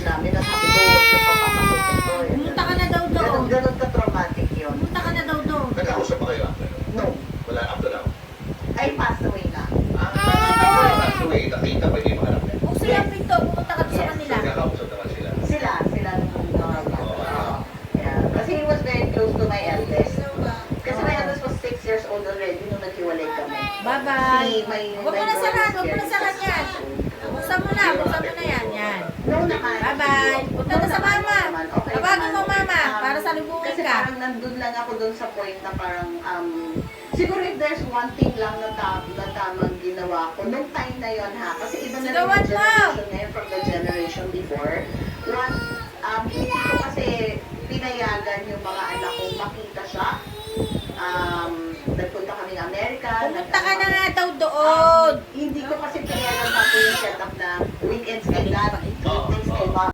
namin na sabi ko, huwag siya papapasok ito. Pumunta ka na daw doon. Ganun ka-traumatic yun. Pumunta ka na daw doon. Nagkausap pa kayo after? No. Wala, after now? I passed away na. Actually, nakita pa yung mga anak niya. Kung sila pinto, pumunta ka doon sa kanila. Nagkakausap naman sila. Sila nung mga yeah. Kasi he was very close to my eldest. Kasi my eldest was 6 years old already nung naghiwalay kami. Bye-bye. Huwag mo na saran, brother huwag mo na was saran scared. yan. Buksan mo na yan. Yan. No naman. Bye-bye. Punta na sa mama. Okay Tawagin mo naman. mama para salubungin Kasi ka. parang nandun lang ako dun sa point na parang, siguro if there's one thing lang na tamang ginawa ko, nung time na yon ha, kasi iba na rin Sigawan yung mo! generation ngayon from the generation before. Hindi ko kasi pinayagan yung mga anak ko makita siya. Nagpunta kami ng Amerika. Pumunta ka na nga daw doon. Hindi ko kasi pinayagan pa po yung setup na weekends kay dad, weekdays kay mom.